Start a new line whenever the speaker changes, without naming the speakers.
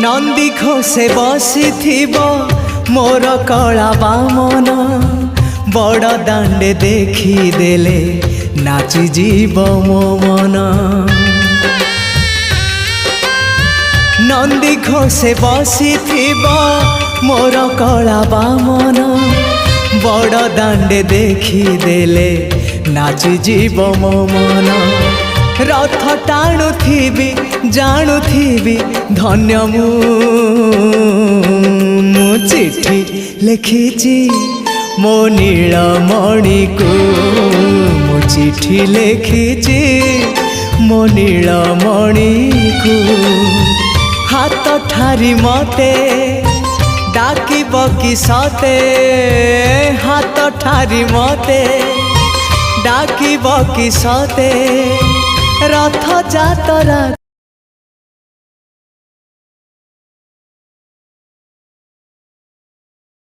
नंदी घोषे बसी मोर कला बामन बड़ दांडे देखी देले नाची जीव मो मन। नंदी घोषे बसी मोर कला बामन बड़ दांडे देखी देले नाची जीव मो मन। रथ टाणुथिबी जाणुथिबी धन्य मु चिट्ठी लिखिची मो नीलमणि को मु चिट्ठी लिखिची मो नीलमणि को। हाथ ठारी मते डाकिब कि सते हाथ ठारी मते डाकिब कि सते रथ जातरा।